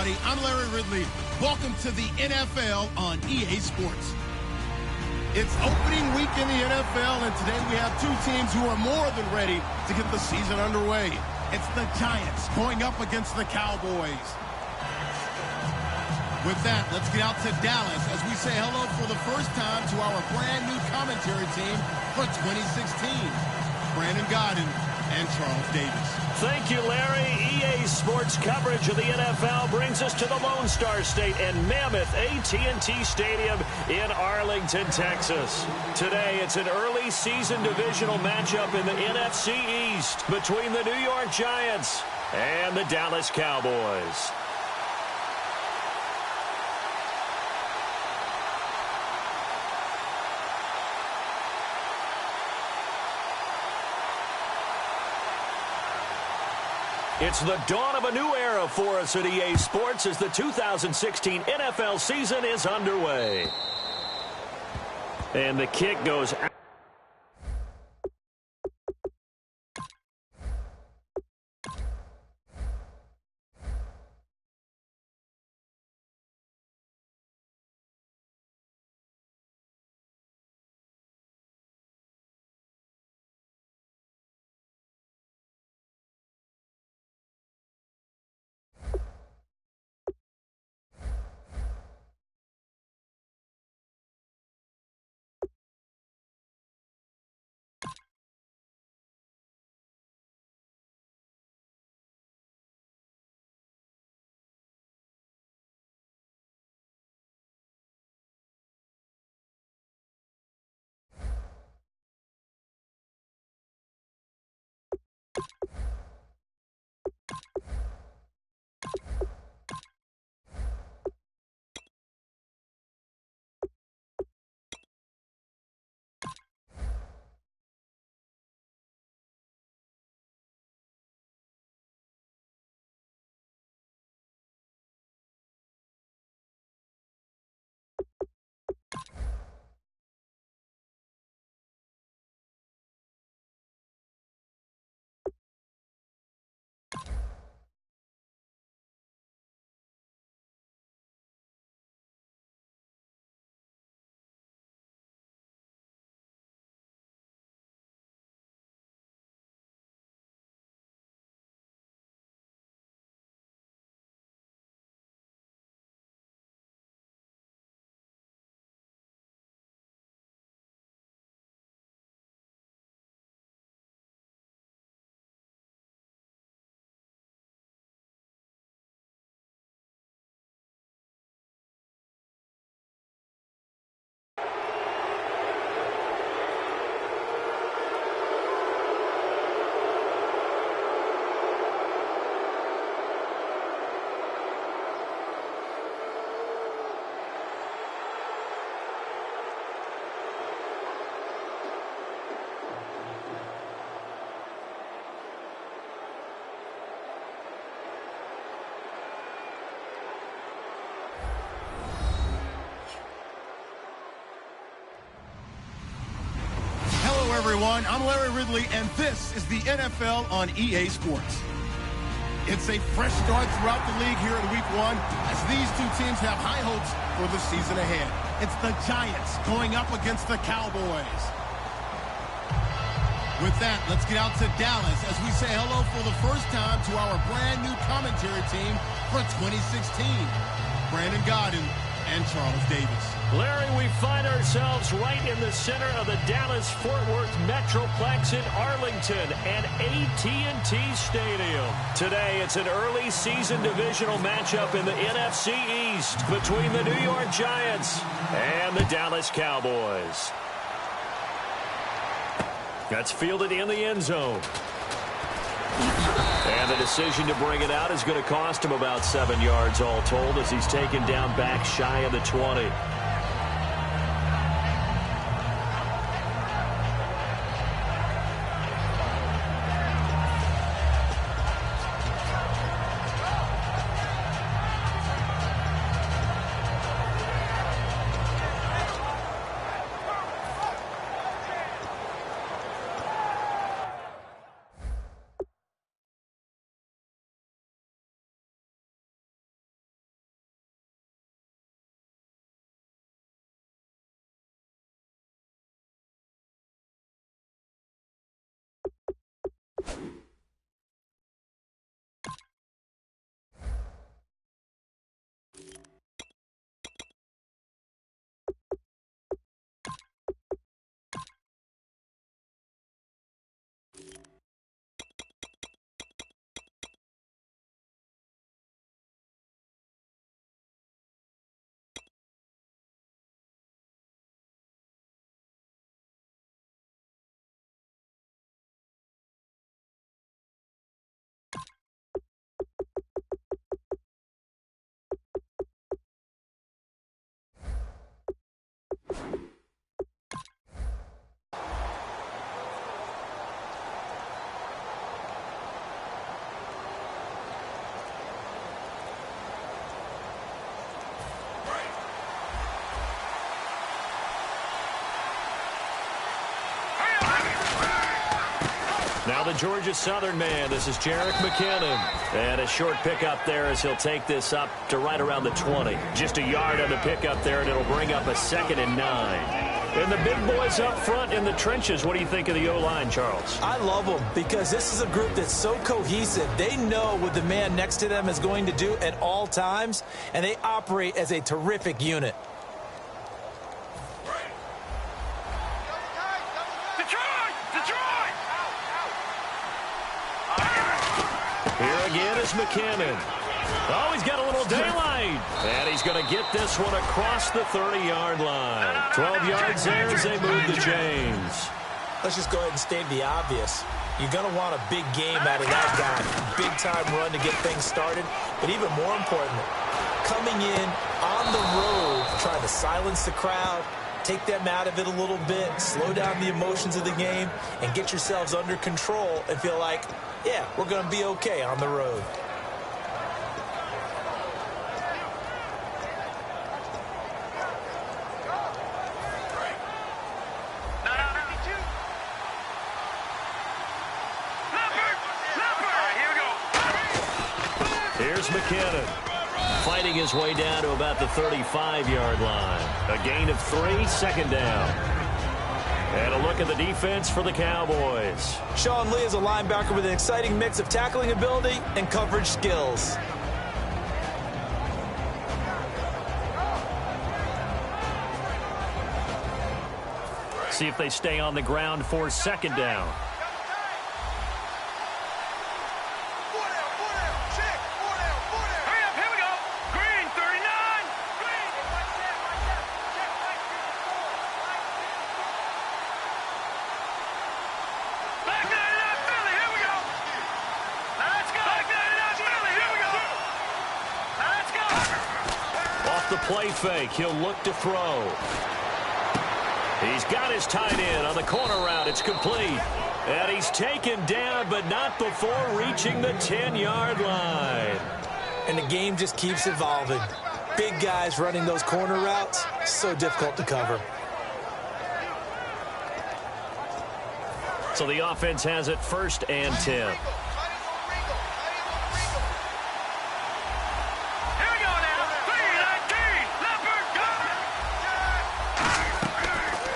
everybody. I'm Larry Ridley. Welcome to the NFL on EA Sports. It's opening week in the NFL, and today we have two teams who are more than ready to get the season underway. It's the Giants going up against the Cowboys. With that, let's get out to Dallas as we say hello for the first time to our brand new commentary team for 2016. Brandon Godden and Charles Davis. Thank you, Larry. EA Sports coverage of the NFL brings us to the Lone Star State and Mammoth AT&T Stadium in Arlington, Texas. Today, it's an early season divisional matchup in the NFC East between the New York Giants and the Dallas Cowboys. It's the dawn of a new era for us at EA Sports as the 2016 NFL season is underway. And the kick goes out. Everyone, I'm Larry Ridley, and this is the NFL on EA Sports. It's a fresh start throughout the league here in Week 1 as these two teams have high hopes for the season ahead. It's the Giants going up against the Cowboys. With that, let's get out to Dallas as we say hello for the first time to our brand new commentary team for 2016. Brandon Godden and Charles Davis. Larry, we find ourselves right in the center of the Dallas-Fort Worth Metroplex in Arlington and AT&T Stadium. Today, it's an early season divisional matchup in the NFC East between the New York Giants and the Dallas Cowboys. That's fielded in the end zone. And the decision to bring it out is going to cost him about 7 yards all told as he's taken down back shy of the 20. Now the Georgia Southern man, this is Jerick McKinnon. And a short pickup there as he'll take this up to right around the 20. Just a yard on the pickup there, and it'll bring up a 2nd and 9. And the big boys up front in the trenches, what do you think of the O-line, Charles? I love them because this is a group that's so cohesive. They know what the man next to them is going to do at all times, and they operate as a terrific unit. Here again is McKinnon. Oh, he's got a little daylight. And he's going to get this one across the 30-yard line. 12 yards there as they move the chains. Let's just go ahead and state the obvious. You're going to want a big game out of that guy. Big-time run to get things started. But even more importantly, coming in on the road, trying to silence the crowd, take them out of it a little bit, slow down the emotions of the game, and get yourselves under control and feel like, yeah, we're going to be okay on the road. Here's McKinnon, fighting his way down to about the 35-yard line. A gain of 3, 2nd down. And a look at the defense for the Cowboys. Sean Lee is a linebacker with an exciting mix of tackling ability and coverage skills. See if they stay on the ground for 2nd down. Play fake. He'll look to throw. He's got his tight end on the corner route. It's complete. And he's taken down, but not before reaching the 10-yard line. And the game just keeps evolving. Big guys running those corner routes, so difficult to cover. So the offense has it 1st and 10.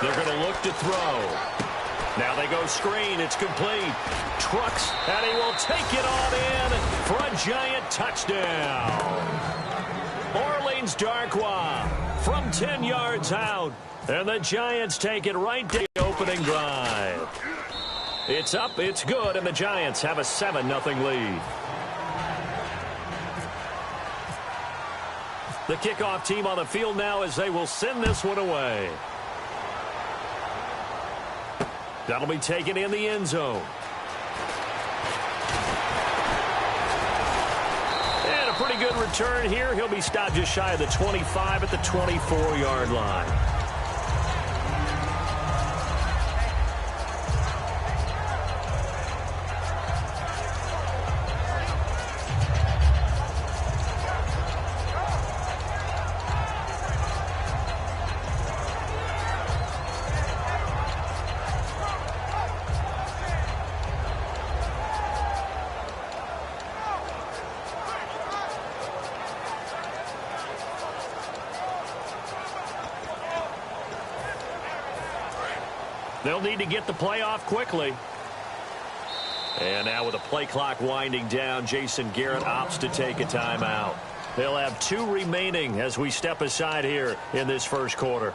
They're going to look to throw. Now they go screen. It's complete. Trucks, and he will take it on in for a giant touchdown. Orleans Darkwa from 10 yards out. And the Giants take it right to the opening drive. It's up, it's good, and the Giants have a 7-0 lead. The kickoff team on the field now as they will send this one away. That'll be taken in the end zone. And a pretty good return here. He'll be stopped just shy of the 25 at the 24-yard line. They'll need to get the play off quickly. And now with the play clock winding down, Jason Garrett opts to take a timeout. They'll have 2 remaining as we step aside here in this first quarter.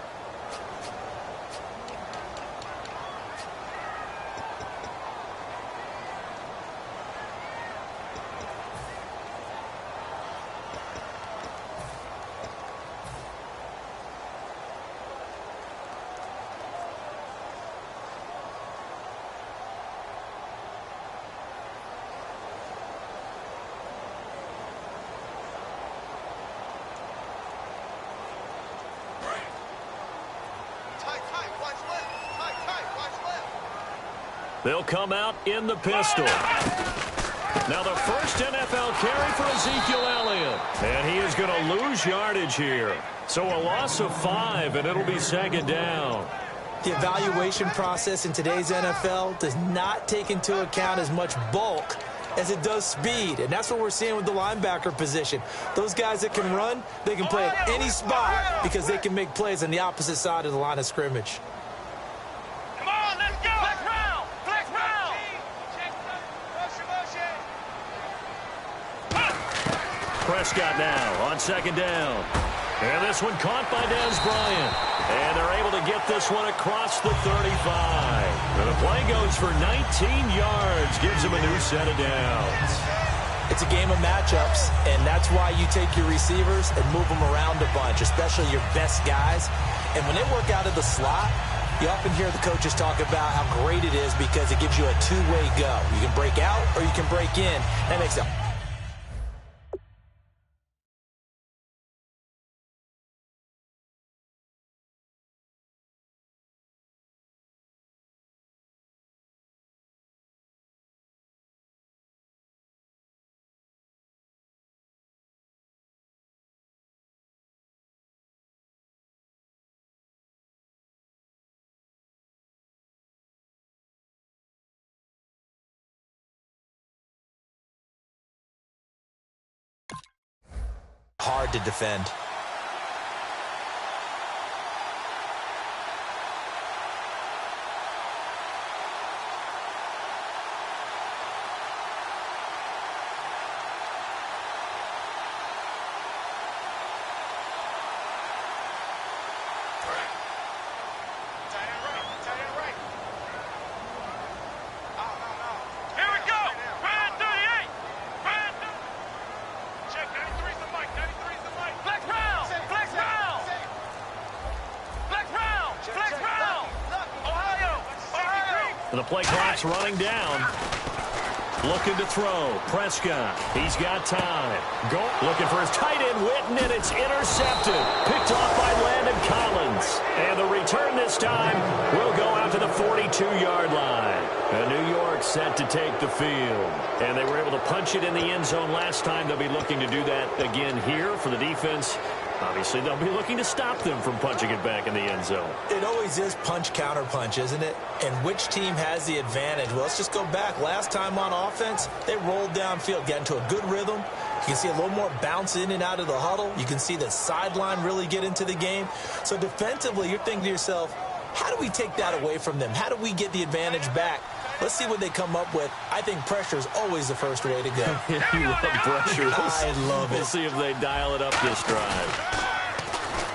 They'll come out in the pistol. Now the first NFL carry for Ezekiel Elliott. And he is going to lose yardage here. So a loss of 5, and it'll be 2nd down. The evaluation process in today's NFL does not take into account as much bulk as it does speed, and that's what we're seeing with the linebacker position. Those guys that can run, they can play at any spot because they can make plays on the opposite side of the line of scrimmage. Come on, let's go! Flex round! Flex round! Prescott now on second down. And this one caught by Dez Bryant. And they're able to get this one across the 35. And the play goes for 19 yards. Gives him a new set of downs. It's a game of matchups, and that's why you take your receivers and move them around a bunch, especially your best guys. And when they work out of the slot, you often hear the coaches talk about how great it is because it gives you a two-way go. You can break out or you can break in. That makes it hard to defend. The play clock's running down. Looking to throw. Prescott. He's got time. Looking for his tight end, Witten, and it's intercepted. Picked off by Landon Collins. And the return this time will go out to the 42-yard line. And New York set to take the field. And they were able to punch it in the end zone last time. They'll be looking to do that again here for the defense. Obviously, they'll be looking to stop them from punching it back in the end zone. It always is punch-counter-punch, isn't it? And which team has the advantage? Well, let's just go back. Last time on offense, they rolled downfield, got into a good rhythm. You can see a little more bounce in and out of the huddle. You can see the sideline really get into the game. So defensively, you're thinking to yourself, how do we take that away from them? How do we get the advantage back? Let's see what they come up with. I think pressure is always the first way to go. You love pressure. I love it. We'll see if they dial it up this drive.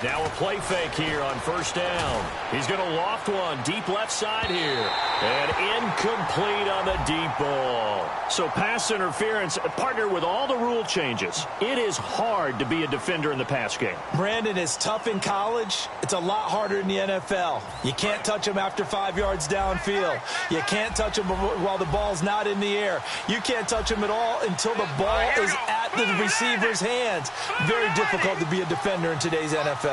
Now a play fake here on first down. He's going to loft one deep left side here. And incomplete on the deep ball. So pass interference, partner with all the rule changes. It is hard to be a defender in the pass game. Brandon, is tough in college. It's a lot harder in the NFL. You can't touch him after 5 yards downfield. You can't touch him while the ball's not in the air. You can't touch him at all until the ball is at the receiver's hands. Very difficult to be a defender in today's NFL.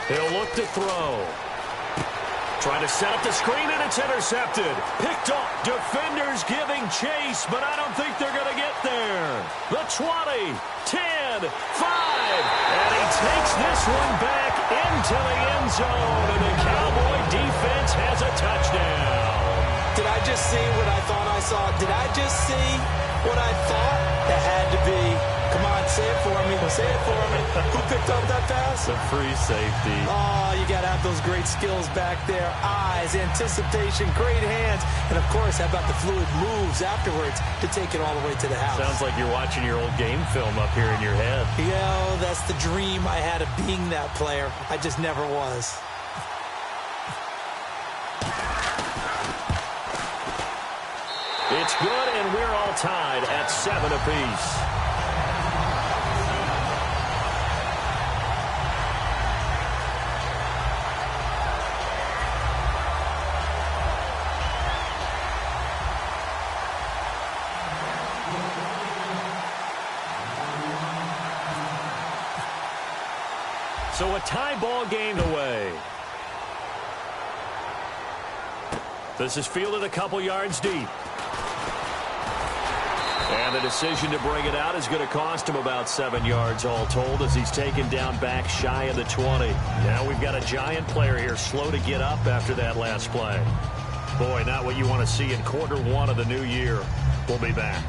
He'll look to throw. Trying to set up the screen, and it's intercepted. Picked up. Defenders giving chase, but I don't think they're going to get there. The 20, 10, 5. And he takes this one back into the end zone, and the Cowboy defense has a touchdown. Did I just see what I thought I saw? Did I just see what I thought? That had to be. Come on, say it for me. Say it for me. Who picked up that pass? The free safety. Oh, you got to have those great skills back there. Eyes, anticipation, great hands. And, of course, how about the fluid moves afterwards to take it all the way to the house? Sounds like you're watching your old game film up here in your head. Yeah, that's the dream I had of being that player. I just never was. It's good, and we're all tied at 7 apiece. So a tie ball game away. This is fielded a couple yards deep. And the decision to bring it out is going to cost him about 7 yards all told as he's taken down back shy of the 20. Now we've got a giant player here slow to get up after that last play. Boy, not what you want to see in quarter one of the new year. We'll be back.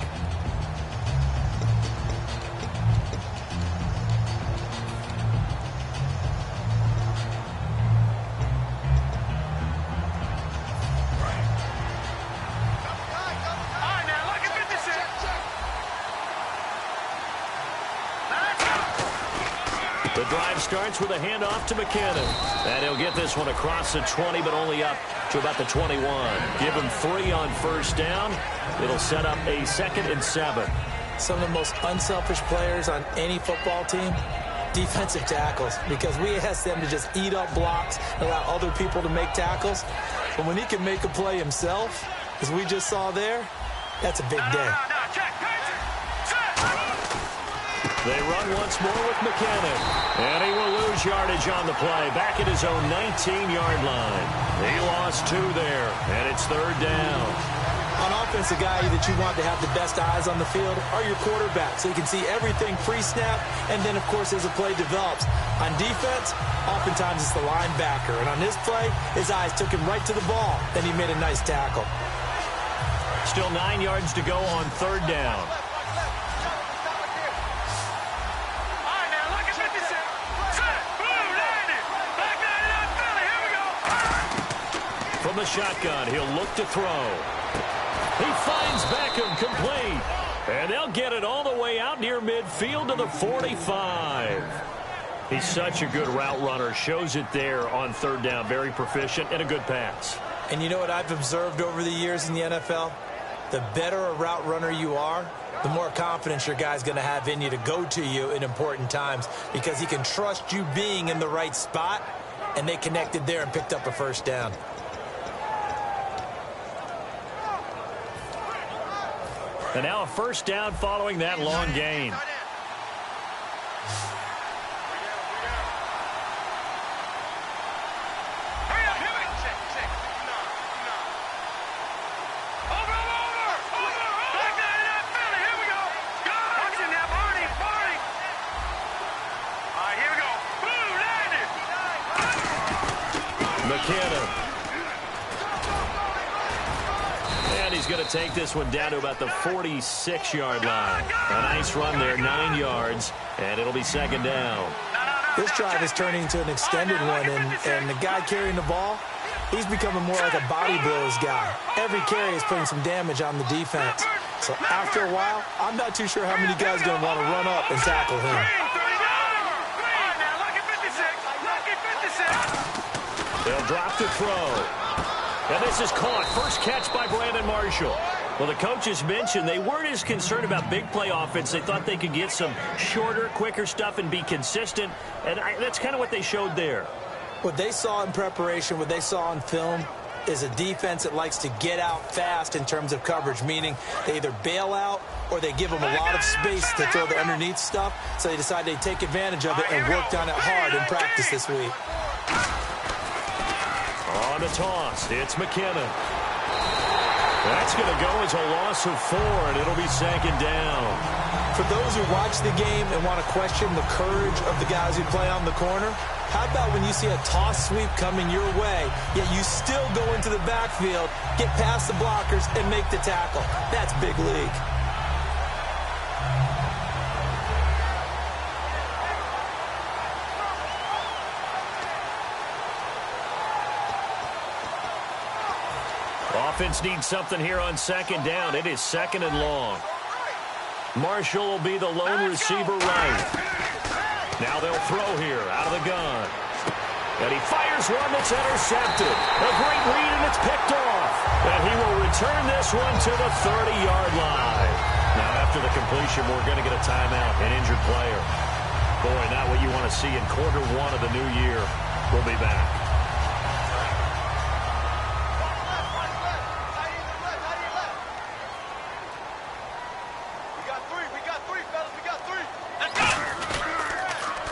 The drive starts with a handoff to McKinnon. And he'll get this one across the 20, but only up to about the 21. Give him 3 on first down. It'll set up a 2nd and 7. Some of the most unselfish players on any football team, defensive tackles, because we ask them to just eat up blocks and allow other people to make tackles. But when he can make a play himself, as we just saw there, that's a big day. They run once more with McKinnon. And he will lose yardage on the play. Back at his own 19-yard line. He lost 2 there. And it's 3rd down. On offense, the guy that you want to have the best eyes on the field are your quarterback. So you can see everything pre-snap. And then, of course, as the play develops. On defense, oftentimes it's the linebacker. And on this play, his eyes took him right to the ball. And he made a nice tackle. Still 9 yards to go on 3rd down. From the shotgun, he'll look to throw. He finds Beckham complete. And they'll get it all the way out near midfield to the 45. He's such a good route runner. Shows it there on 3rd down. Very proficient and a good pass. And you know what I've observed over the years in the NFL? The better a route runner you are, the more confidence your guy's going to have in you to go to you in important times because he can trust you being in the right spot, and they connected there and picked up a 1st down. And now a 1st down following that long gain. McKinnon. And he's going to take this one down to about the 46-yard line. A nice run there, 9 yards, and it'll be 2nd down. This drive is turning into an extended one, and the guy carrying the ball, he's becoming more like a body blows guy. Every carry is putting some damage on the defense. So after a while, I'm not too sure how many guys are going to want to run up and tackle him. They'll drop to throw. And this is caught. First catch by Brandon Marshall. Well, the coaches mentioned they weren't as concerned about big play offense. They thought they could get some shorter, quicker stuff and be consistent. And that's kind of what they showed there. What they saw in preparation, what they saw on film, is a defense that likes to get out fast in terms of coverage, meaning they either bail out or they give them a lot of space to throw the underneath stuff. So they decided they'd take advantage of it and worked on it hard in practice this week. On the toss, it's McKinnon. That's going to go as a loss of 4, and it'll be 2nd down. For those who watch the game and want to question the courage of the guys who play on the corner, how about when you see a toss sweep coming your way, yet you still go into the backfield, get past the blockers, and make the tackle? That's big league. Offense needs something here on 2nd down. It is 2nd and long. Marshall will be the lone receiver right. Now they'll throw here out of the gun. And he fires one that's intercepted. A great read, and it's picked off. And he will return this one to the 30-yard line. Now after the completion, we're going to get a timeout, an injured player. Boy, not what you want to see in quarter one of the new year. We'll be back.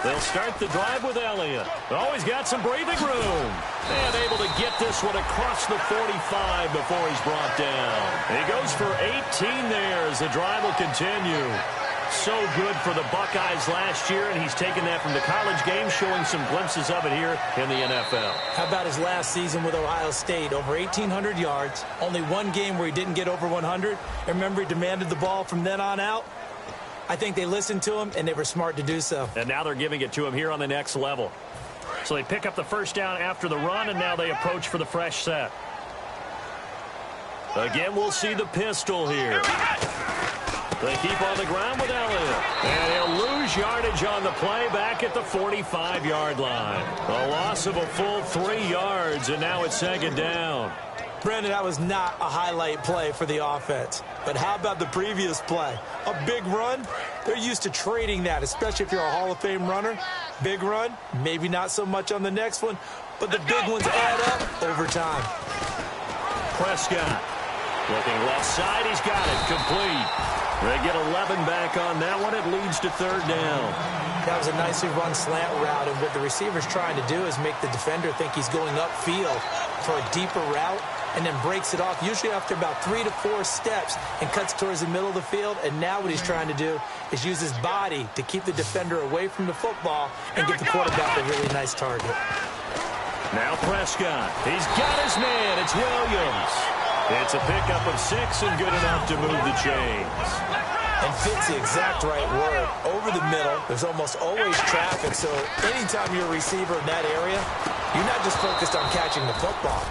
They'll start the drive with Elliott. Oh, he's got some breathing room. And able to get this one across the 45 before he's brought down. He goes for 18 there as the drive will continue. So good for the Buckeyes last year, and he's taken that from the college game, showing some glimpses of it here in the NFL. How about his last season with Ohio State? Over 1,800 yards, only one game where he didn't get over 100. And remember, he demanded the ball from then on out. I think they listened to him, and they were smart to do so. And now they're giving it to him here on the next level. So they pick up the first down after the run, and now they approach for the fresh set. Again, we'll see the pistol here. They keep on the ground with Elliott. And he'll lose yardage on the play back at the 45-yard line. A loss of a full 3 yards, and now it's second down. Brandon, that was not a highlight play for the offense. But how about the previous play? A big run? They're used to trading that, especially if you're a Hall of Fame runner. Big run, maybe not so much on the next one, but the big ones add up over time. Prescott looking left side. He's got it. Complete. They get 11 back on that one. It leads to third down. That was a nicely run slant route, and what the receiver's trying to do is make the defender think he's going upfield for a deeper route and then breaks it off, usually after about 3 to 4 steps, and cuts towards the middle of the field. And now what he's trying to do is use his body to keep the defender away from the football and get the quarterback a really nice target. Now Prescott. He's got his man. It's Williams. It's a pickup of 6 and good enough to move the chains. And fits the exact right word. Over the middle, there's almost always traffic, so anytime you're a receiver in that area, you're not just focused on catching the football.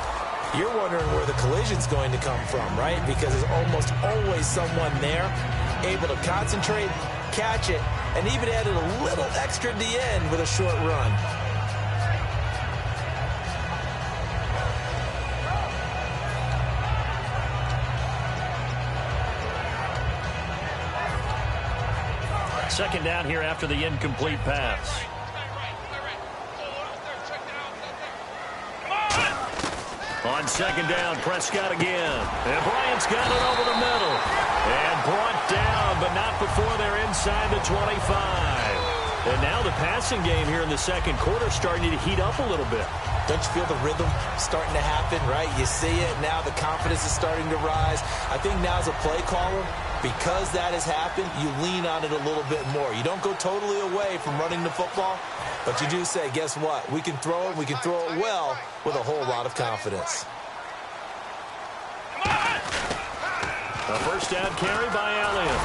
You're wondering where the collision's going to come from, right? Because there's almost always someone there able to concentrate, catch it, and even added a little extra at the end with a short run. Second down here after the incomplete pass. On second down, Prescott again. And Bryant's got it over the middle. And brought down, but not before they're inside the 25. And now the passing game here in the second quarter starting to heat up a little bit. Don't you feel the rhythm starting to happen, right? You see it now. The confidence is starting to rise. I think now as a play caller, because that has happened, you lean on it a little bit more. You don't go totally away from running the football, but you do say, guess what? We can throw it. We can throw it well with a whole lot of confidence. A first down carry by Elliott.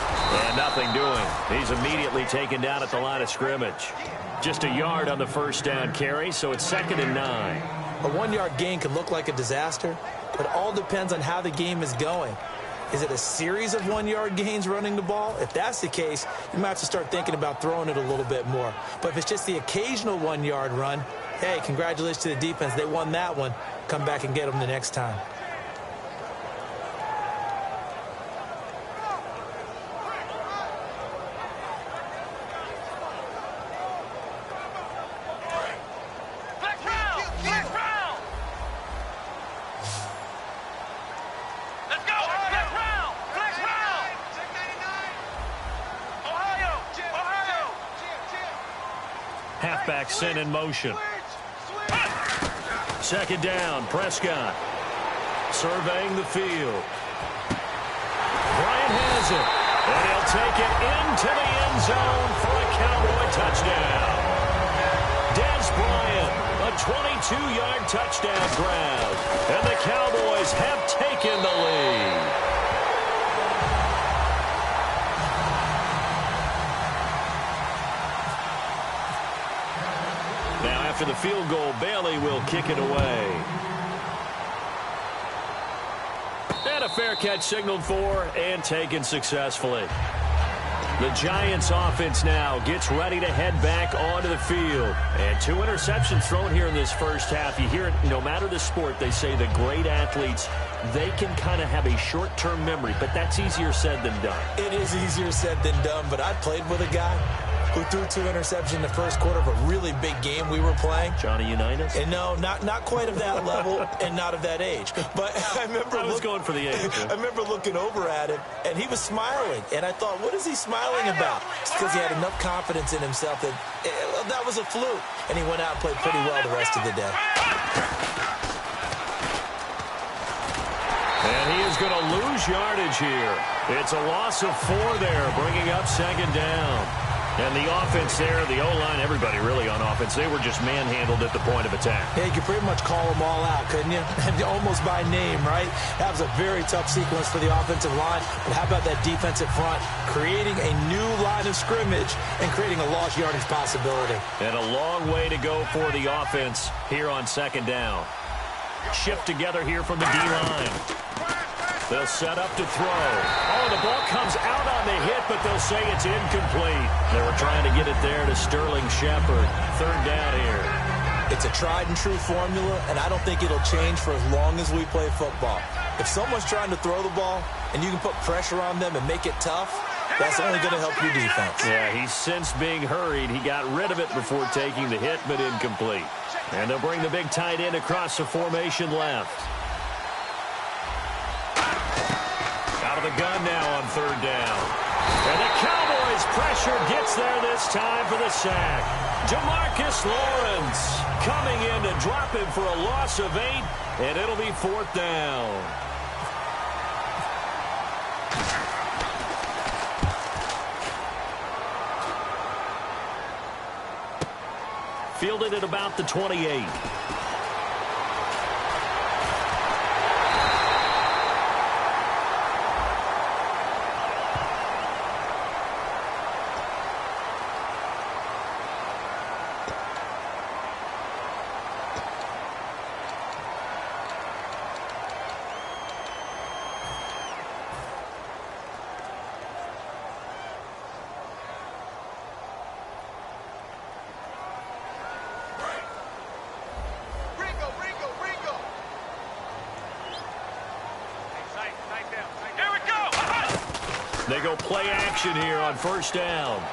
And nothing doing. He's immediately taken down at the line of scrimmage. Just a yard on the first down carry, so it's 2nd and 9. A 1-yard gain can look like a disaster, but it all depends on how the game is going. Is it a series of 1-yard gains running the ball? If that's the case, you might have to start thinking about throwing it a little bit more. But if it's just the occasional 1-yard run, hey, congratulations to the defense. They won that one. Come back and get them the next time. Halfback sent in motion. Second down, Prescott. Surveying the field. Bryant has it. And he'll take it into the end zone for a Cowboy touchdown. Dez Bryant, a 22-yard touchdown grab. And the Cowboys have taken the lead. After the field goal, Bailey will kick it away. And a fair catch signaled for and taken successfully. The Giants offense now gets ready to head back onto the field. And 2 interceptions thrown here in this first half. You hear it, no matter the sport, they say the great athletes, they can kind of have a short-term memory, but that's easier said than done. It is easier said than done, but I played with a guy who threw 2 interceptions in the first quarter of a really big game we were playing. Johnny Unitas? And no, not quite of that level and not of that age. But I was going for the age. I remember looking over at him, and he was smiling. And I thought, what is he smiling about? It's because he had enough confidence in himself that that was a fluke. And he went out and played pretty well the rest of the day. And he is going to lose yardage here. It's a loss of 4 there, bringing up 2nd down. And the offense there, the O-line, everybody really on offense, they were just manhandled at the point of attack. Yeah, you could pretty much call them all out, couldn't you? Almost by name, right? That was a very tough sequence for the offensive line. But how about that defensive front, creating a new line of scrimmage and creating a lost yardage possibility. And a long way to go for the offense here on 2nd down. Shift together here from the D-line. They'll set up to throw. Oh, the ball comes out on the hit, but they'll say it's incomplete. They were trying to get it there to Sterling Shepard. 3rd down here. It's a tried-and-true formula, and I don't think it'll change for as long as we play football. If someone's trying to throw the ball and you can put pressure on them and make it tough, that's only going to help your defense. Yeah, he's since being hurried. He got rid of it before taking the hit, but incomplete. And they'll bring the big tight end across the formation left. Out of the gun now on 3rd down. And the Cowboys pressure gets there this time for the sack. Demarcus Lawrence coming in to drop him for a loss of 8, and it'll be 4th down. Fielded at about the 28. They go play action here on 1st down.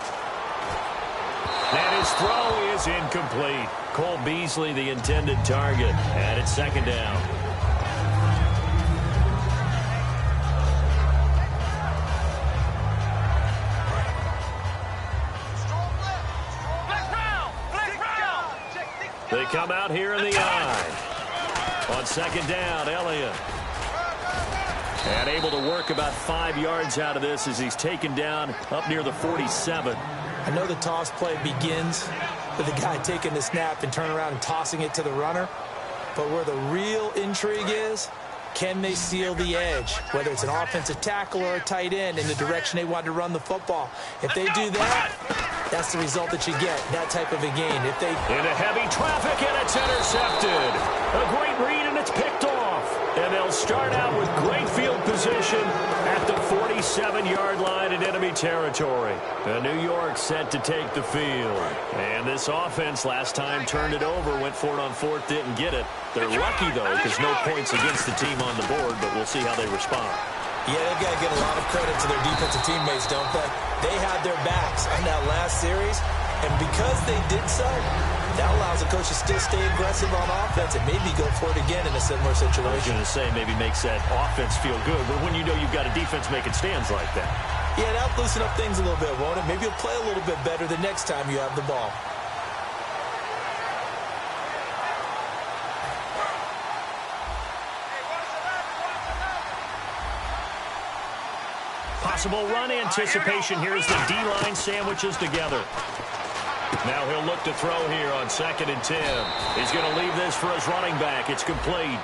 And his throw is incomplete. Cole Beasley, the intended target. And it's 2nd down. They come out here in the eye. On 2nd down, Elliott. And able to work about 5 yards out of this as he's taken down up near the 47. I know the toss play begins with the guy taking the snap and turning around and tossing it to the runner. But where the real intrigue is, can they seal the edge? Whether it's an offensive tackle or a tight end in the direction they want to run the football. If they do that, that's the result that you get, that type of a gain. If they into heavy traffic, and it's intercepted. A great read, and it's picked off. And they'll start out with great field position at the 47-yard line in enemy territory. New York set to take the field. And this offense last time turned it over, went for it on 4th, didn't get it. They're lucky, though, because no points against the team on the board, but we'll see how they respond. Yeah, they've got to get a lot of credit to their defensive teammates, don't they? They had their backs on that last series, and because they did so, that allows the coach to still stay aggressive on offense and maybe go for it again in a similar situation. I was going to say maybe makes that offense feel good, but when you know you've got a defense making stands like that. Yeah, that'll loosen up things a little bit, won't it? Maybe you'll play a little bit better the next time you have the ball. Possible run anticipation here as the D-line sandwiches together. Now he'll look to throw here on 2nd and 10. He's going to leave this for his running back. It's complete.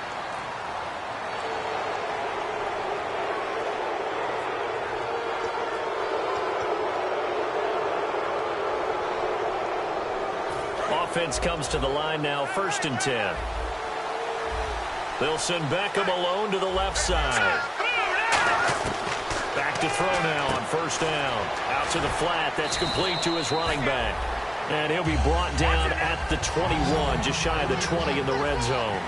Offense comes to the line now, 1st and 10. They'll send Beckham alone to the left side. Back to throw now on 1st down. Out to the flat. That's complete to his running back. And he'll be brought down at the 21, just shy of the 20 in the red zone.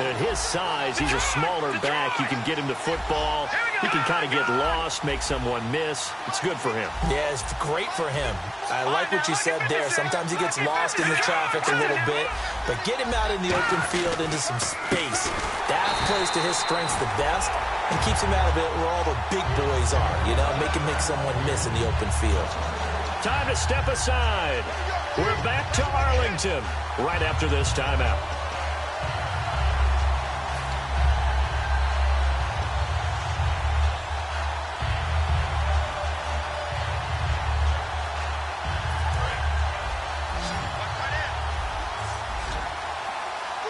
And at his size, he's a smaller back. You can get him the football. He can kind of get lost, make someone miss. It's good for him. Yeah, it's great for him. I like what you said there. Sometimes he gets lost in the traffic a little bit, but get him out in the open field into some space. That plays to his strengths the best and keeps him out of it where all the big boys are, you know, make someone miss in the open field. Time to step aside. We're back to Arlington right after this timeout.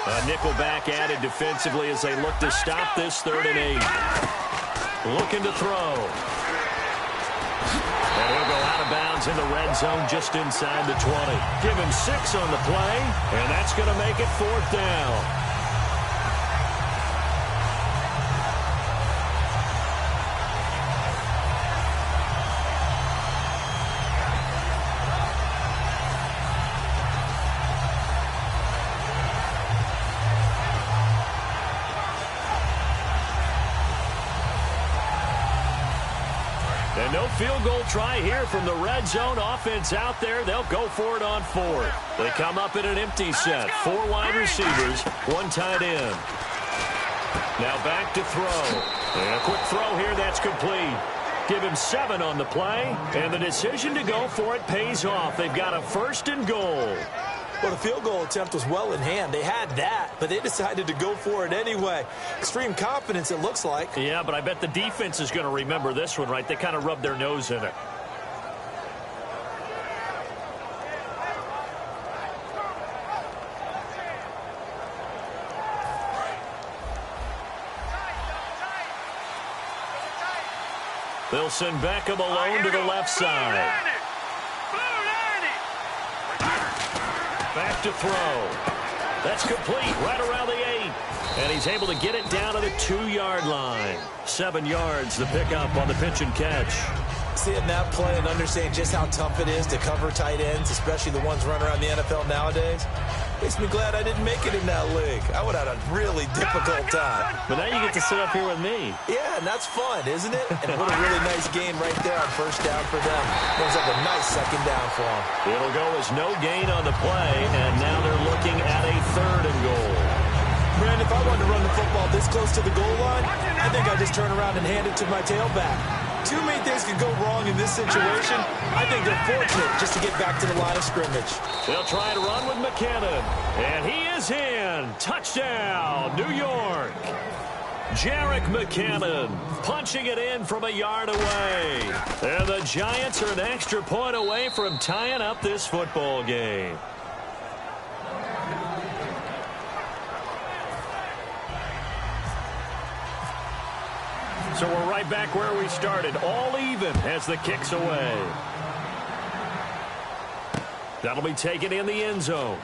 A nickelback added defensively as they look to stop this 3rd and 8. Looking to throw. And he'll go out of bounds in the red zone just inside the 20. Give him 6 on the play, and that's going to make it 4th down. And no field goal try here from the red zone. Offense out there. They'll go for it on 4th. They come up in an empty set. 4 wide receivers, 1 tight end. Now back to throw. And a quick throw here. That's complete. Give him 7 on the play. And the decision to go for it pays off. They've got a 1st and goal. Well, the field goal attempt was well in hand. They had that, but they decided to go for it anyway. Extreme confidence, it looks like. Yeah, but I bet the defense is going to remember this one, right? They kind of rubbed their nose in it. They'll send Beckham alone to the left side. Back to throw. That's complete right around the 8. And he's able to get it down to the 2-yard line. 7 yards the pickup on the pitch and catch. Seeing that play and understanding just how tough it is to cover tight ends, especially the ones running around the NFL nowadays, makes me glad I didn't make it in that league. I would have had a really difficult time. But now you get to sit up here with me. Yeah, and that's fun, isn't it? And what a really nice gain right there on 1st down for them. Brings up a nice 2nd down for them. It'll go as no gain on the play, and now they're looking at a 3rd and goal. Brandon, if I wanted to run the football this close to the goal line, I think I'd just turn around and hand it to my tailback. Too many things could go wrong in this situation. I think they're fortunate just to get back to the line of scrimmage. They'll try to run with McKinnon. And he is in. Touchdown, New York. Jerick McKinnon punching it in from a yard away. And the Giants are an extra point away from tying up this football game. So we're right back where we started, all even as the kick's away. That'll be taken in the end zone.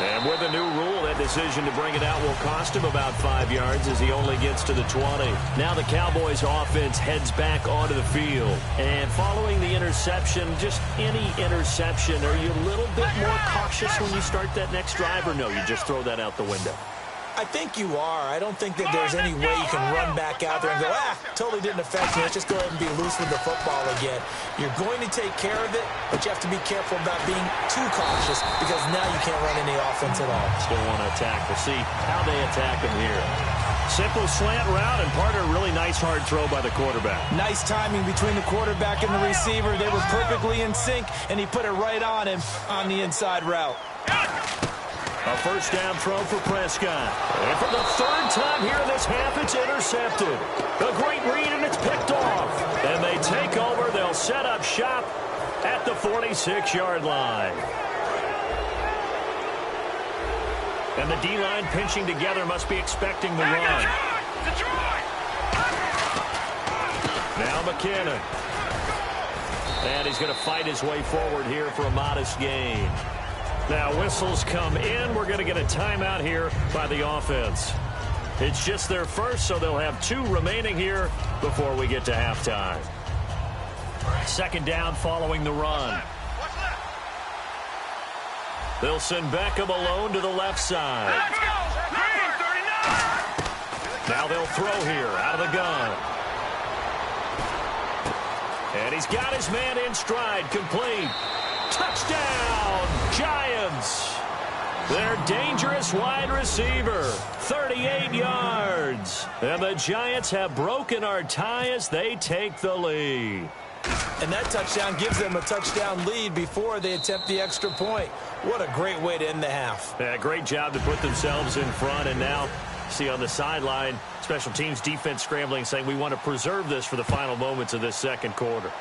And with a new rule, that decision to bring it out will cost him about 5 yards as he only gets to the 20. Now the Cowboys offense heads back onto the field. And following the interception, just any interception, are you a little bit more cautious when you start that next drive, or no, you just throw that out the window? I think you are. I don't think that there's any way you can run back out there and go, totally didn't affect me. Let's just go ahead and be loose with the football again. You're going to take care of it, but you have to be careful about being too cautious because now you can't run any offense at all. Still want to attack. We'll see how they attack him here. Simple slant route, and part of a really nice hard throw by the quarterback. Nice timing between the quarterback and the receiver. They were perfectly in sync, and he put it right on him on the inside route. A 1st down throw for Prescott. And for the 3rd time here in this half, it's intercepted. A great read, and it's picked off. And they take over. They'll set up shop at the 46-yard line. And the D-line pinching together must be expecting the run. Now McKinnon. And he's going to fight his way forward here for a modest gain. Now whistles come in. We're going to get a timeout here by the offense. It's just their first, so they'll have 2 remaining here before we get to halftime. 2nd down following the run. They'll send Beckham alone to the left side. Let's go. Green 39. Now they'll throw here out of the gun. And he's got his man in stride, complete. Touchdown, Giants. Their dangerous wide receiver, 38 yards. And the Giants have broken our tie as they take the lead. And that touchdown gives them a touchdown lead before they attempt the extra point. What a great way to end the half. Yeah, great job to put themselves in front. And now, see on the sideline, special teams defense scrambling, saying we want to preserve this for the final moments of this second quarter.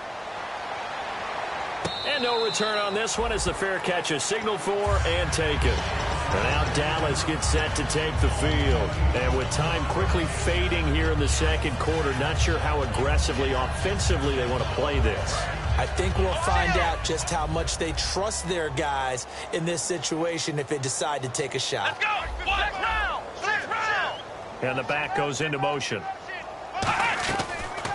And no return on this one as the fair catch is signaled for and taken. And now Dallas gets set to take the field. And with time quickly fading here in the second quarter, not sure how aggressively, offensively they want to play this. I think we'll find out just how much they trust their guys in this situation if they decide to take a shot. Let's go. Flex round. Flex round. And the back goes into motion.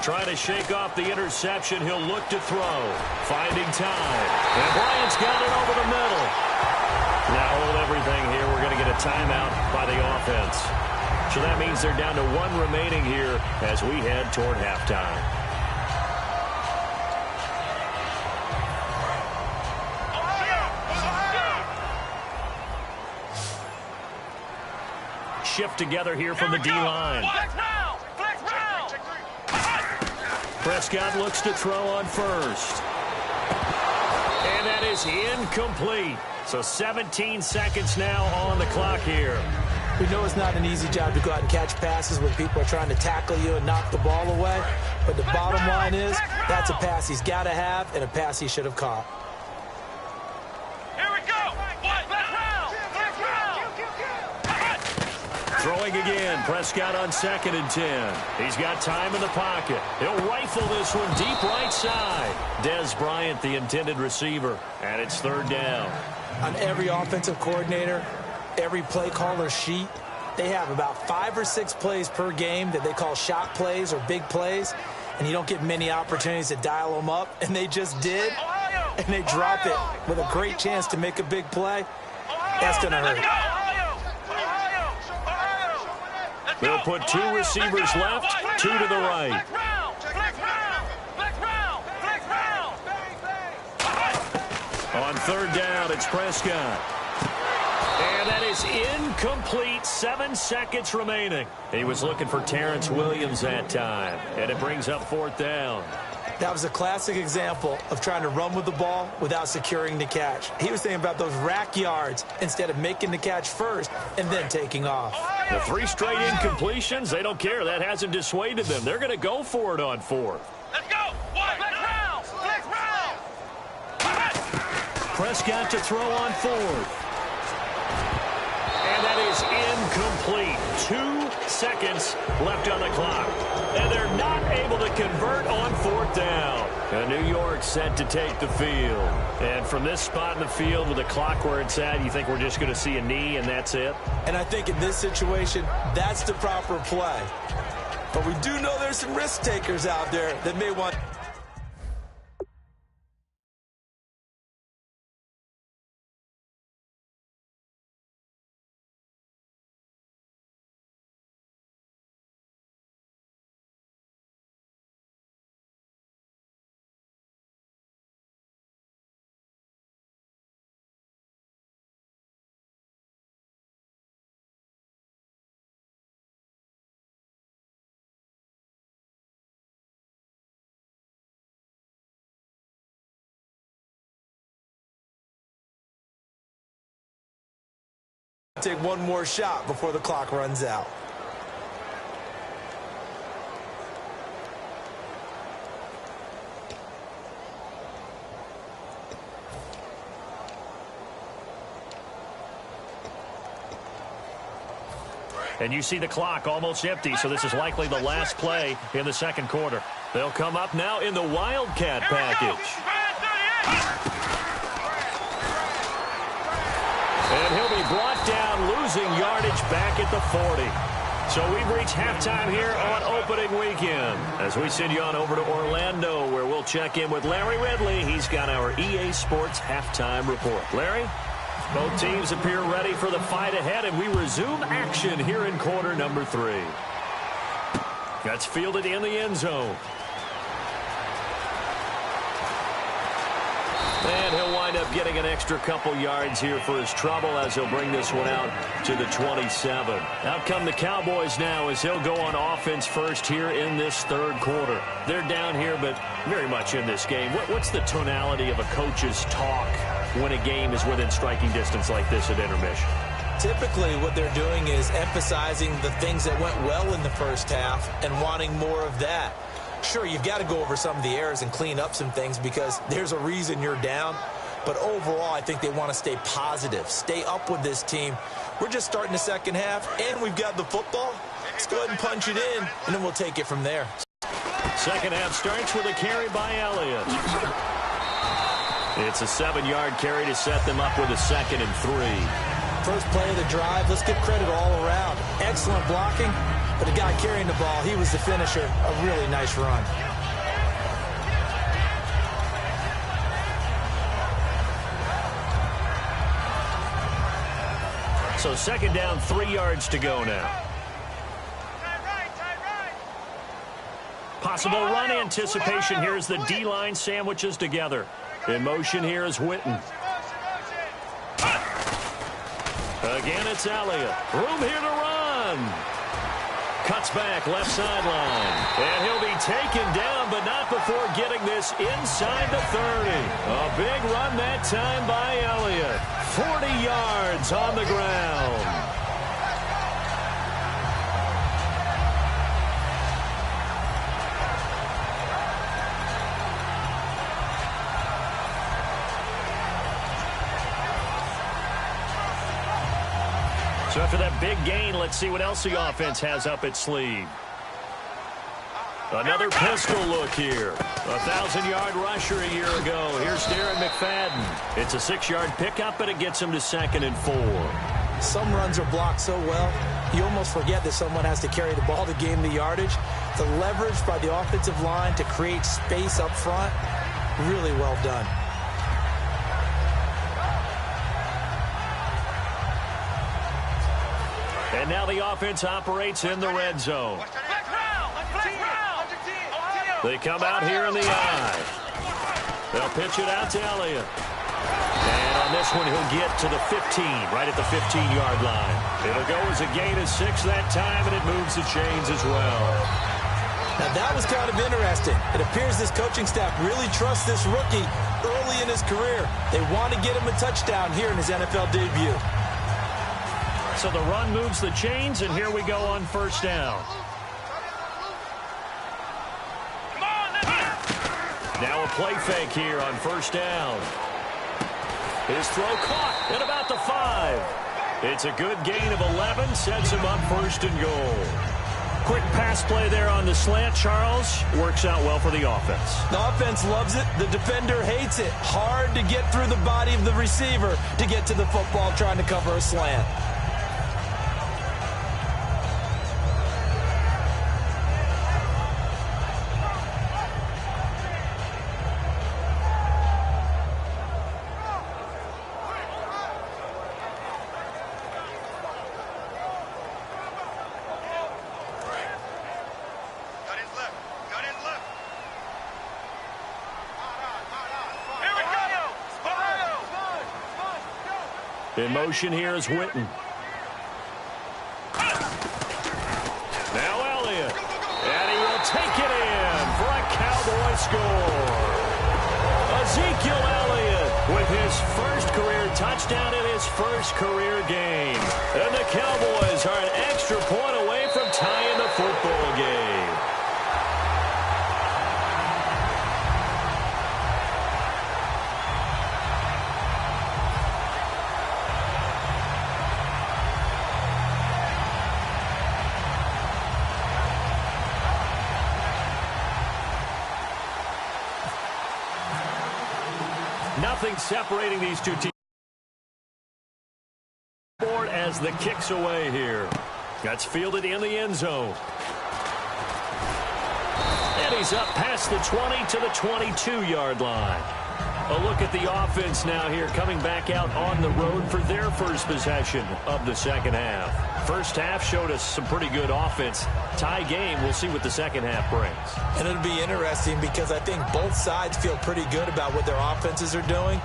Trying to shake off the interception. He'll look to throw. Finding time. And Bryant's got it over the middle. Now hold everything here. We're going to get a timeout by the offense. So that means they're down to one remaining here as we head toward halftime. Shift together here from the D-line. Prescott looks to throw on first. And that is incomplete. So 17 seconds now on the clock here. We know it's not an easy job to go out and catch passes when people are trying to tackle you and knock the ball away. But the bottom line is that's a pass he's got to have and a pass he should have caught. Here we go. Throwing again. Prescott on 2nd and 10. He's got time in the pocket. He'll rifle this one deep right side. Dez Bryant, the intended receiver. And it's 3rd down. On every offensive coordinator, every play caller sheet, they have about 5 or 6 plays per game that they call shot plays or big plays. And you don't get many opportunities to dial them up. And they just did. And they drop it with a great chance to make a big play. That's going to hurt. They'll put 2 receivers left, 2 to the right. On 3rd down, it's Prescott. And that is incomplete. 7 seconds remaining. He was looking for Terrence Williams that time. And it brings up 4th down. That was a classic example of trying to run with the ball without securing the catch. He was thinking about those rack yards instead of making the catch first and then taking off. The 3 straight incompletions, they don't care. That hasn't dissuaded them. They're going to go for it on 4th. Let's go. Flex round. Prescott to throw on 4th. And that is incomplete. 2 seconds left on the clock. And they're not able to convert on 4th down. And New York set to take the field. And from this spot in the field with the clock where it's at, you think we're just going to see a knee and that's it? And I think in this situation, that's the proper play. But we do know there's some risk takers out there that may want... Take one more shot before the clock runs out. And you see the clock almost empty, so this is likely the last play in the second quarter. They'll come up now in the Wildcat package. And he'll be brought down, losing yardage back at the 40. So we've reached halftime here on opening weekend as we send you on over to Orlando, where we'll check in with Larry Ridley. He's got our EA Sports halftime report. Larry? Both teams appear ready for the fight ahead, and we resume action here in quarter number 3. That's fielded in the end zone. And he'll wind up getting an extra couple yards here for his trouble as he'll bring this one out to the 27. Out come the Cowboys now as he'll go on offense first here in this third quarter. They're down here, but very much in this game. What's the tonality of a coach's talk when a game is within striking distance like this at intermission? Typically, what they're doing is emphasizing the things that went well in the first half and wanting more of that. Sure, you've got to go over some of the errors and clean up some things because there's a reason you're down. But overall, I think they want to stay positive, stay up with this team. We're just starting the second half, and we've got the football. Let's go ahead and punch it in, and then we'll take it from there. Second half starts with a carry by Elliott. It's a 7-yard carry to set them up with a 2nd and 3. First play of the drive, let's give credit all around. Excellent blocking, but the guy carrying the ball, he was the finisher. A really nice run. So 2nd down, 3 yards to go now. Possible run anticipation. Here's the D-line sandwiches together. In motion here is Witten. Again, it's Elliott. Room here to run. Cuts back, left sideline. And he'll be taken down, but not before getting this inside the 30. A big run that time by Elliott. 40 yards on the ground. So after that big gain, let's see what else the offense has up its sleeve. Another pistol look here. 1,000-yard rusher a year ago. Here's Darren McFadden. It's a 6-yard pickup, but it gets him to 2nd and 4. Some runs are blocked so well, you almost forget that someone has to carry the ball to gain the yardage. The leverage by the offensive line to create space up front, really well done. And now the offense operates in the red zone. They come out here in the eye. They'll pitch it out to Elliott. And on this one, he'll get to the 15, right at the 15-yard line. It'll go as a gain of 6 that time, and it moves the chains as well. Now, that was kind of interesting. It appears this coaching staff really trusts this rookie early in his career. They want to get him a touchdown here in his NFL debut. So the run moves the chains, and here we go on 1st down. Now a play fake here on 1st down. His throw caught at about the 5. It's a good gain of 11, sets him up 1st and goal. Quick pass play there on the slant, Charles. Works out well for the offense. The offense loves it. The defender hates it. Hard to get through the body of the receiver to get to the football trying to cover a slant. In motion here is Witten. Now Elliott. And he will take it in for a Cowboy score. Ezekiel Elliott with his first career touchdown in his first career game. And the Cowboys are an extra point away from tying the football game. Nothing separating these two teams. Board as the kicks away here. That's fielded in the end zone. And he's up past the 20 to the 22-yard line. A look at the offense now here, coming back out on the road for their first possession of the second half. First half showed us some pretty good offense. Tie game, we'll see what the second half brings. And it'll be interesting because I think both sides feel pretty good about what their offenses are doing.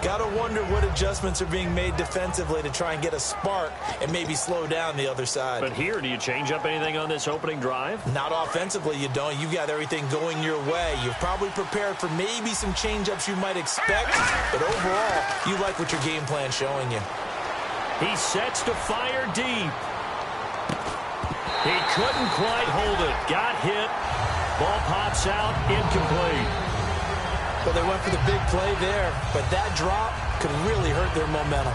Got to wonder what adjustments are being made defensively to try and get a spark and maybe slow down the other side. But here, do you change up anything on this opening drive? Not offensively, you don't. You've got everything going your way. You've probably prepared for maybe some change-ups you might expect, but overall, you like what your game plan's showing you. He sets to fire deep. He couldn't quite hold it. Got hit. Ball pops out, incomplete. Well, they went for the big play there, but that drop could really hurt their momentum.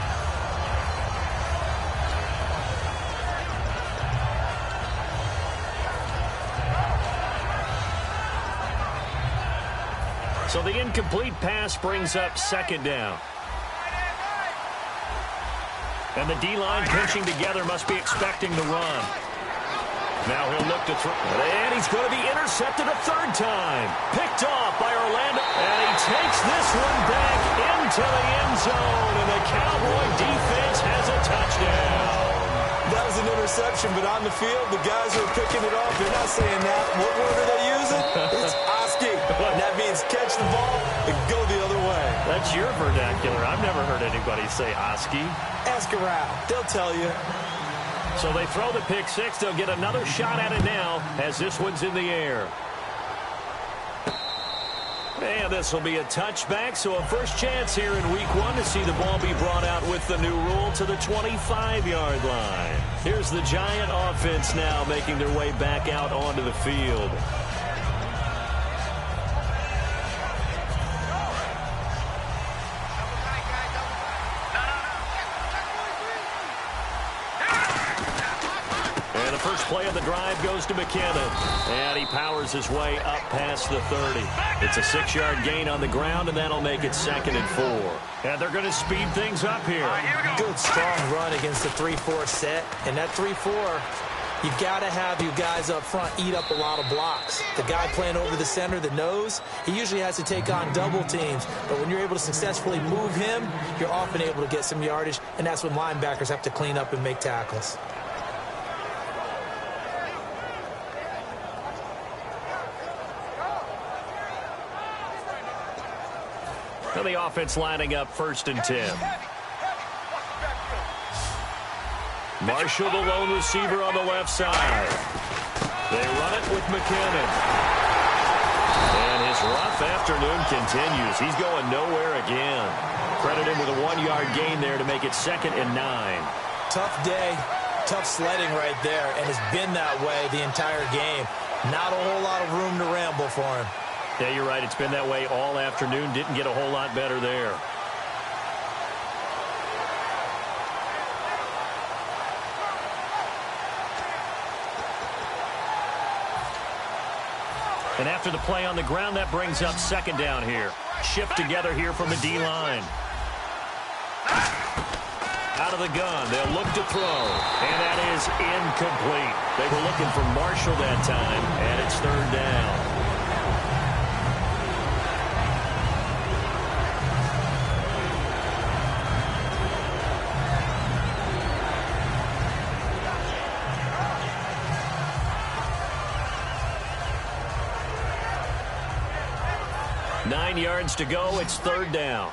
So the incomplete pass brings up second down. And the D-line pinching together, must be expecting the run. Now he'll look to throw, and he's going to be intercepted a third time. Picked off by Orlando, and he takes this one back into the end zone, and the Cowboy defense has a touchdown. That was an interception, but on the field, the guys are picking it off. They're not saying that. What word are they using? It's Oski. And that means catch the ball and go the other way. That's your vernacular. I've never heard anybody say Oski. Ask around. They'll tell you. So they throw the pick six. They'll get another shot at it now as this one's in the air. And this will be a touchback, so a first chance here in week one to see the ball be brought out with the new rule to the 25-yard line. Here's the Giant offense now making their way back out onto the field. First play of the drive goes to McKinnon, and he powers his way up past the 30. It's a 6-yard gain on the ground, and that'll make it 2nd and 4. And they're going to speed things up here. Good, strong run against the 3-4 set, and that 3-4, you've got to have you guys up front eat up a lot of blocks. The guy playing over the center, the nose, he usually has to take on double teams, but when you're able to successfully move him, you're often able to get some yardage, and that's when linebackers have to clean up and make tackles. And the offense lining up 1st and 10. Marshall, the lone receiver on the left side. They run it with McKinnon. And his rough afternoon continues. He's going nowhere again. Credit him with a 1-yard gain there to make it 2nd and 9. Tough day, tough sledding right there, and it's been that way the entire game. Not a whole lot of room to ramble for him. Yeah, you're right. It's been that way all afternoon. Didn't get a whole lot better there. And after the play on the ground, that brings up 2nd down here. Shift together here from the D-line. Out of the gun, they'll look to throw, and that is incomplete. They were looking for Marshall that time, and it's 3rd down. Nine yards to go. It's 3rd down.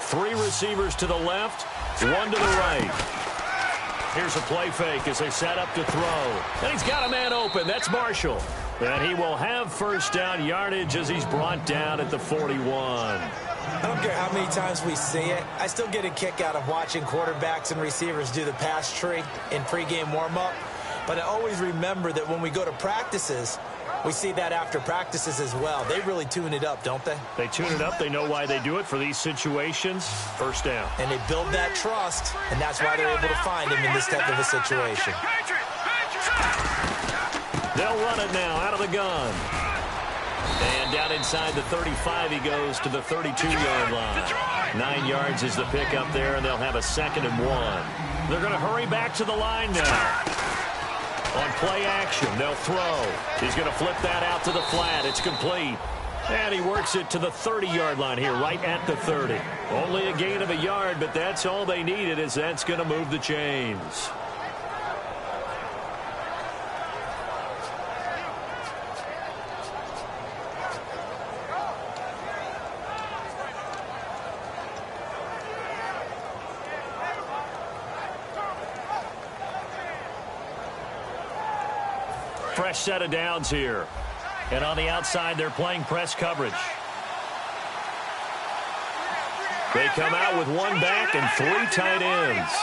3 receivers to the left, 1 to the right. Here's a play fake as they set up to throw. And he's got a man open. That's Marshall. And he will have 1st down yardage as he's brought down at the 41. I don't care how many times we see it. I still get a kick out of watching quarterbacks and receivers do the pass tree in pregame warm-up. But I always remember that when we go to practices, we see that after practices as well. They really tune it up, don't they? They tune it up. They know why they do it for these situations. 1st down. And they build that trust, and that's why they're able to find him in this type of a situation. They'll run it now out of the gun. And down inside the 35, he goes to the 32-yard line. 9 yards is the pickup there, and they'll have a 2nd and 1. They're going to hurry back to the line now. On play action, they'll throw. He's going to flip that out to the flat. It's complete. And he works it to the 30-yard line here, right at the 30. Only a gain of a yard, but that's all they needed, as that's going to move the chains. Fresh set of downs here. And on the outside, they're playing press coverage. They come out with one back and 3 tight ends.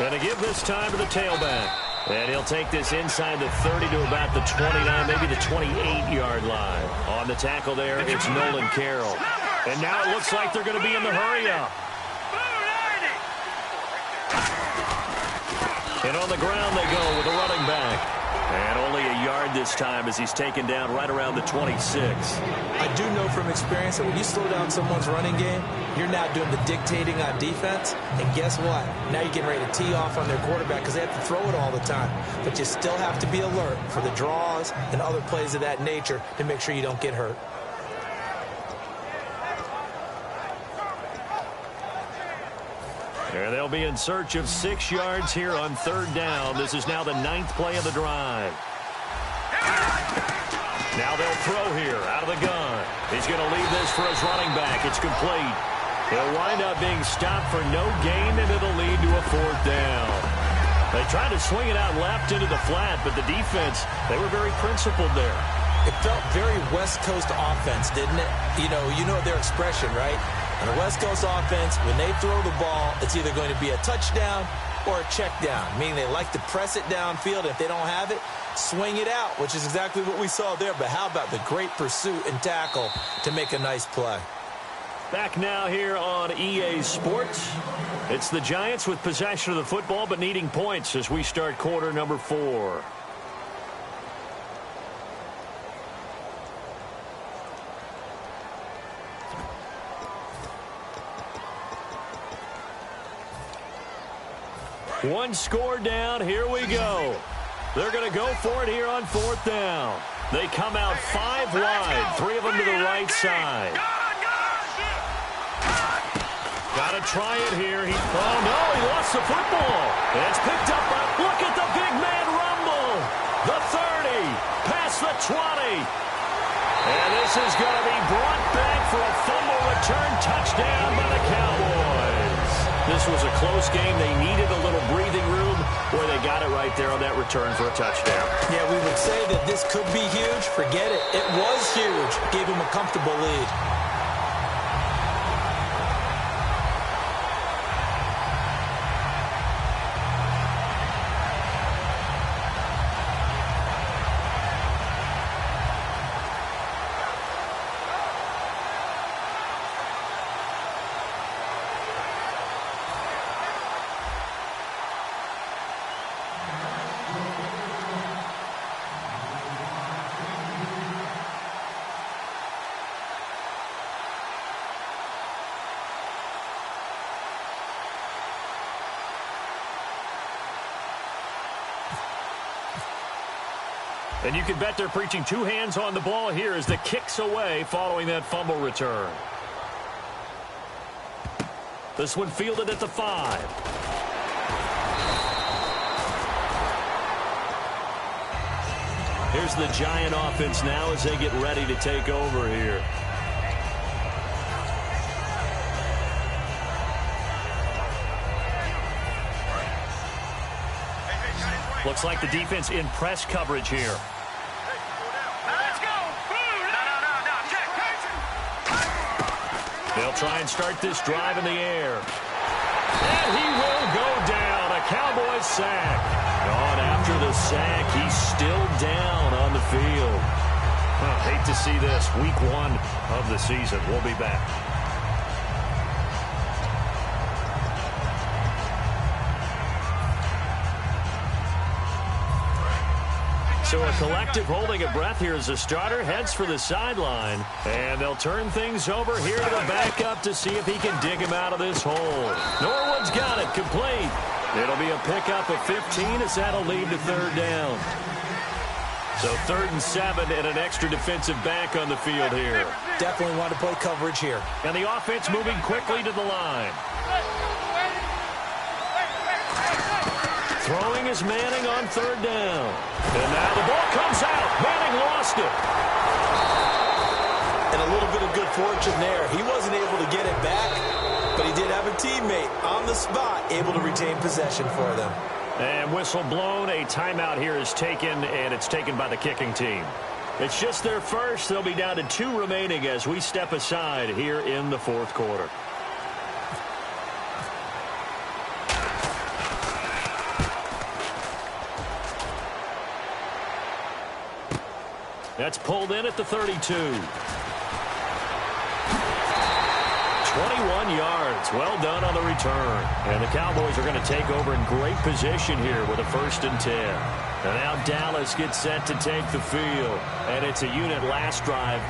And to give this time to the tailback. And he'll take this inside the 30 to about the 29, maybe the 28-yard line. On the tackle there, it's Nolan Carroll. And now it looks like they're going to be in the hurry-up. And on the ground they go with a running back. And only a yard this time as he's taken down right around the 26. I do know from experience that when you slow down someone's running game, you're now doing the dictating on defense. And guess what? Now you're getting ready to tee off on their quarterback because they have to throw it all the time. But you still have to be alert for the draws and other plays of that nature to make sure you don't get hurt. And they'll be in search of 6 yards here on 3rd down. This is now the 9th play of the drive. Now they'll throw here out of the gun. He's going to leave this for his running back. It's complete. He'll wind up being stopped for no gain, and it'll lead to a 4th down. They tried to swing it out left into the flat, but the defense, they were very principled there. It felt very West Coast offense, didn't it? You know their expression, right? On the West Coast offense, when they throw the ball, it's either going to be a touchdown or a check down, meaning they like to press it downfield. If they don't have it, swing it out, which is exactly what we saw there. But how about the great pursuit and tackle to make a nice play? Back now here on EA Sports. It's the Giants with possession of the football but needing points as we start quarter number 4. One score down. Here we go. They're going to go for it here on 4th down. They come out 5 wide, 3 of them to the right side. Got to try it here. Oh, no, he lost the football. It's picked up by, look at the big man rumble. The 30, past the 20. And this is going to be brought back for a fumble return touchdown by the Cowboys. This was a close game. They needed a little breathing room where they got it right there on that return for a touchdown. Yeah, we would say that this could be huge. Forget it. It was huge. Gave him a comfortable lead. And you can bet they're preaching 2 hands on the ball here as the kick's away following that fumble return. This one fielded at the 5. Here's the Giant offense now as they get ready to take over here. Looks like the defense in press coverage here. Let's go. No, check. They'll try and start this drive in the air. And he will go down. A Cowboys sack. On after the sack, he's still down on the field. Hate to see this. Week 1 of the season. We'll be back. So a collective holding of breath here as the starter heads for the sideline. And they'll turn things over here to the backup to see if he can dig him out of this hole. Norwood's got it complete. It'll be a pickup of 15 as that'll lead to 3rd down. So 3rd and 7 and an extra defensive back on the field here. Definitely want to play coverage here. And the offense moving quickly to the line. Throwing is Manning on 3rd down. And now the ball comes out. Manning lost it. And a little bit of good fortune there. He wasn't able to get it back, but he did have a teammate on the spot able to retain possession for them. And whistle blown. A timeout here is taken, and it's taken by the kicking team. It's just their first. They'll be down to 2 remaining as we step aside here in the 4th quarter. That's pulled in at the 32. 21 yards. Well done on the return. And the Cowboys are going to take over in great position here with a 1st and 10. And now Dallas gets set to take the field. And it's a unit last drive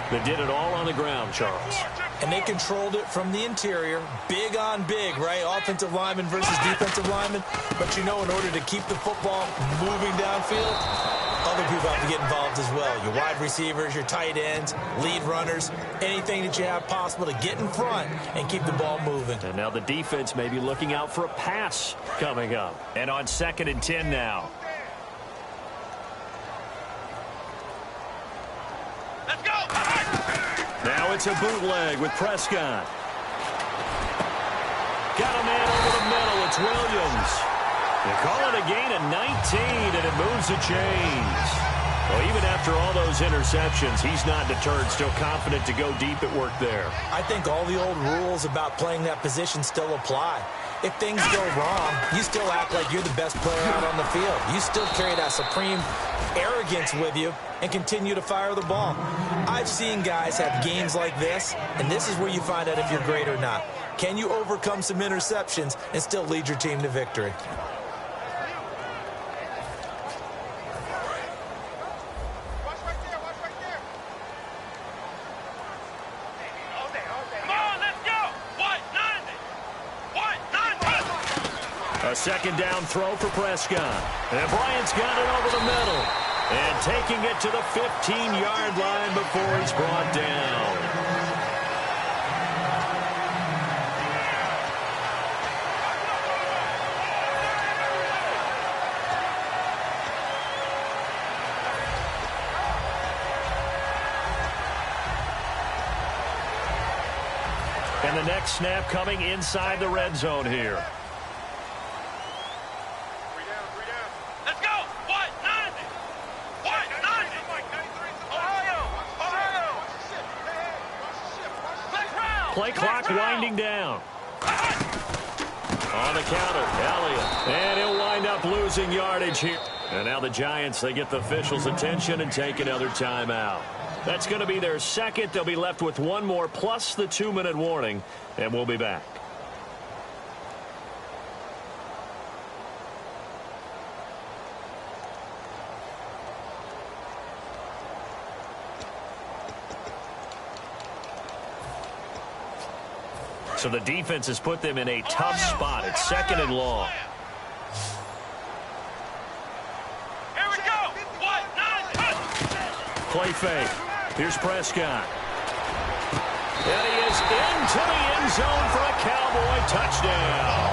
that did it all on the ground, Charles. And they controlled it from the interior. Big on big, right? Offensive lineman versus defensive lineman. But you know, in order to keep the football moving downfield, other people have to get involved as well. Your wide receivers, your tight ends, lead runners, anything that you have possible to get in front and keep the ball moving. And now the defense may be looking out for a pass coming up. And on 2nd and 10 now. Let's go! Now it's a bootleg with Prescott. Got a man over the middle. It's Williams. They call it a gain of 19, and it moves the chains. Well, even after all those interceptions, he's not deterred, still confident to go deep at work there. I think all the old rules about playing that position still apply. If things go wrong, you still act like you're the best player out on the field. You still carry that supreme arrogance with you and continue to fire the ball. I've seen guys have games like this, and this is where you find out if you're great or not. Can you overcome some interceptions and still lead your team to victory? A 2nd down throw for Prescott. And Bryant's got it over the middle. And taking it to the 15-yard line before he's brought down. And the next snap coming inside the red zone here. Play clock winding down. On the counter, Elliott. And he'll wind up losing yardage here. And now the Giants, they get the officials' attention and take another timeout. That's going to be their 2nd. They'll be left with 1 more plus the 2-minute warning. And we'll be back. So the defense has put them in a tough spot. It's 2nd and long. Here we go. 1, 9, Play fake. Here's Prescott. And he is into the end zone for a Cowboy touchdown.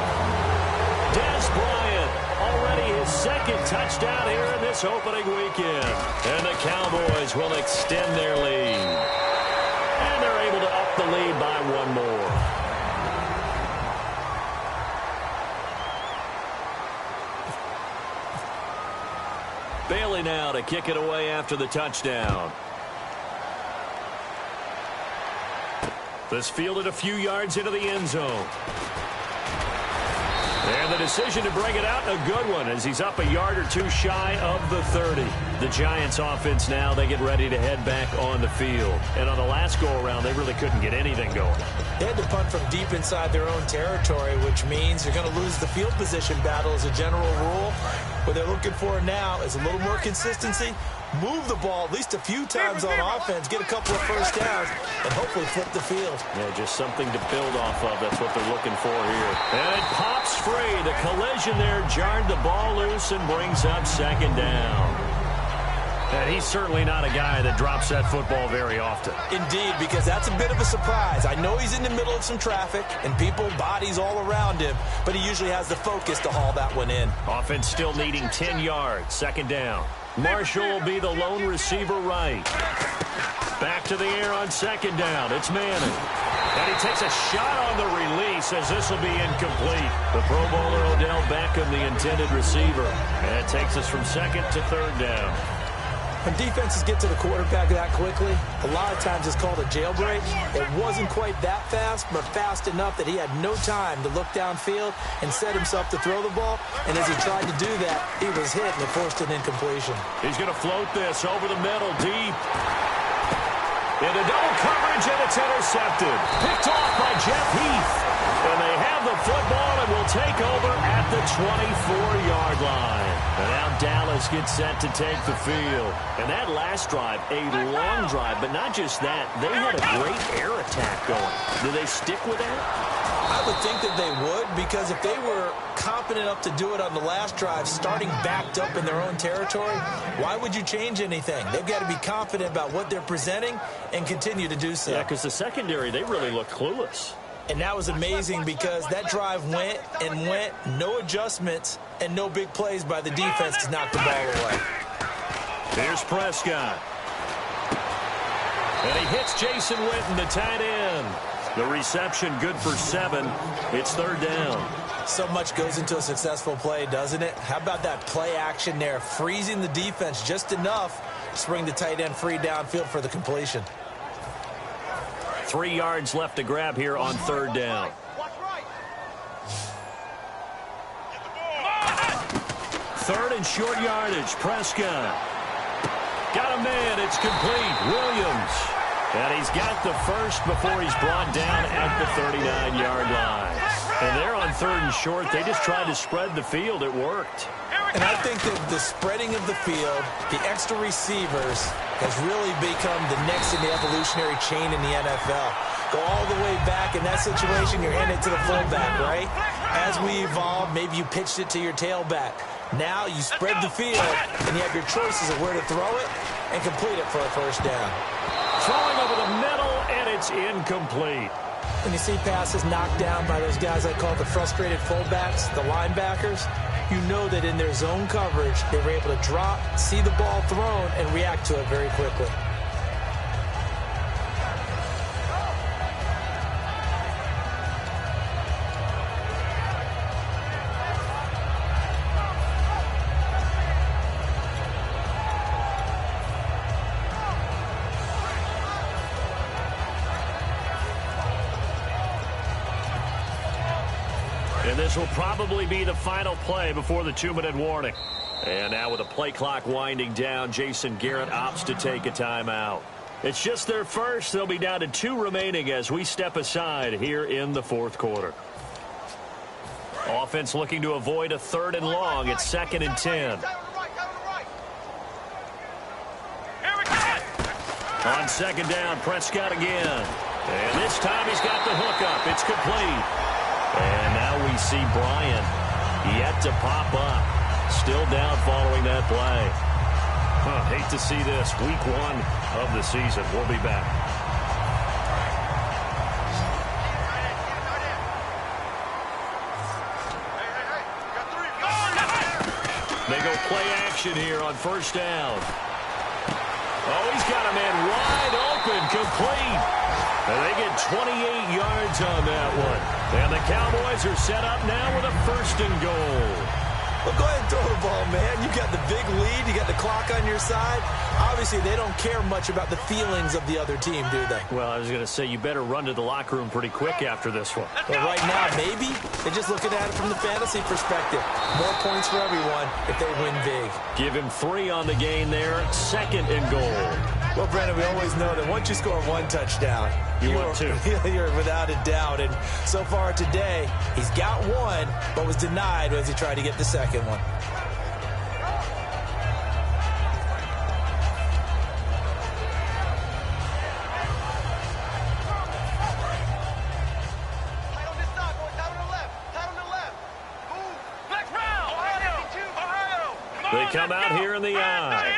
Des Bryant, already his 2nd touchdown here in this opening weekend. And the Cowboys will extend their lead. And they're able to up the lead by 1 more. Bailey now to kick it away after the touchdown. This fielded a few yards into the end zone. And the decision to bring it out, a good one, as he's up a yard or 2 shy of the 30. The Giants offense now, they get ready to head back on the field. And on the last go-around, they really couldn't get anything going. They had to punt from deep inside their own territory, which means you're going to lose the field position battle as a general rule. What they're looking for now is a little more consistency, move the ball at least a few times on offense, get a couple of first downs, and hopefully flip the field. Yeah, just something to build off of. That's what they're looking for here. And it pops free. The collision there jarred the ball loose and brings up 2nd down. And he's certainly not a guy that drops that football very often. Indeed, because that's a bit of a surprise. I know he's in the middle of some traffic and people, bodies all around him, but he usually has the focus to haul that one in. Offense still needing 10 yards. Second down. Marshall will be the lone receiver right. Back to the air on second down. It's Manning. And he takes a shot on the release as this will be incomplete. The Pro Bowler Odell Beckham, the intended receiver. And it takes us from second to third down. When defenses get to the quarterback that quickly, a lot of times it's called a jailbreak. It wasn't quite that fast, but fast enough that he had no time to look downfield and set himself to throw the ball. And as he tried to do that, he was hit and it forced an incompletion. He's going to float this over the middle, deep. Into double coverage, and it's intercepted. Picked off by Jeff Heath. And they have the football and will take over at the 24-yard line. And now Dallas gets set to take the field. And that last drive, a long drive, but not just that. They had a great air attack going. Do they stick with that? I would think that they would, because if they were confident enough to do it on the last drive, starting backed up in their own territory, why would you change anything? They've got to be confident about what they're presenting and continue to do so. Yeah, because the secondary, they really looked clueless. And that was amazing because that drive went and went, no adjustments, and no big plays by the defense to knock the ball away. Here's Prescott. And he hits Jason Witten, the tight end. The reception good for 7. It's third down. So much goes into a successful play, doesn't it? How about that play action there, freezing the defense just enough to bring the tight end free downfield for the completion. 3 yards left to grab here on third down. Third and short yardage. Prescott. Got a man. It's complete. Williams. And he's got the first before he's brought down at the 39-yard line. And they're on third and short. They just tried to spread the field. It worked. And I think that the spreading of the field, the extra receivers, has really become the next in the evolutionary chain in the NFL. Go all the way back. In that situation, you're handing it to the fullback, right? As we evolve, maybe you pitched it to your tailback. Now you spread the field, and you have your choices of where to throw it and complete it for a first down. Throwing over the middle, and it's incomplete. When you see passes knocked down by those guys I call the frustrated fullbacks, the linebackers, you know that in their zone coverage, they were able to drop, see the ball thrown, and react to it very quickly. And this will probably be the final play before the 2-minute warning. And now with the play clock winding down, Jason Garrett opts to take a timeout. It's just their first. They'll be down to 2 remaining as we step aside here in the fourth quarter. Offense looking to avoid a 3rd and long. It's 2nd and 10. On second down, Prescott again. And this time he's got the hookup. It's complete. And now we see Bryant yet to pop up. Still down following that play. Hate to see this. Week 1 of the season. We'll be back. They go play action here on first down. Oh, he's got a man wide open, complete. And they get 28 yards on that one. And the Cowboys are set up now with a 1st and goal. Well, go ahead and throw the ball, man. You got the big lead. You got the clock on your side. Obviously, they don't care much about the feelings of the other team, do they? Well, I was going to say, you better run to the locker room pretty quick after this one. Well, right now, maybe. They're just looking at it from the fantasy perspective. More points for everyone if they win big. Give him 3 on the game there. 2nd and goal. Well, Brandon, we always know that once you score 1 touchdown, you're without a doubt. And so far today, he's got 1, but was denied as he tried to get the 2nd one. They come out here in the eye.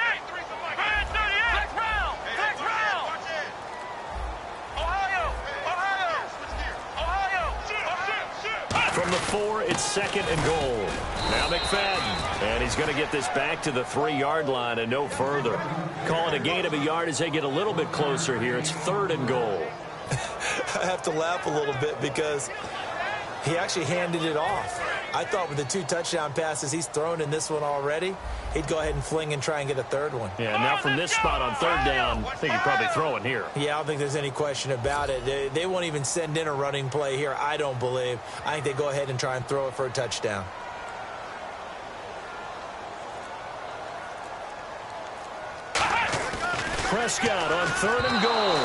From the 4, it's 2nd and goal. Now McFadden. And he's going to get this back to the 3-yard line and no further. Calling a gain of a yard as they get a little bit closer here. It's 3rd and goal. I have to laugh a little bit because he actually handed it off. I thought with the 2 touchdown passes he's thrown in this one already, he'd go ahead and fling and try and get a 3rd one. Yeah, now from this spot on 3rd down, I think he'd probably throw it here. Yeah, I don't think there's any question about it. They won't even send in a running play here, I don't believe. I think they go ahead and try and throw it for a touchdown. Prescott on 3rd and goal.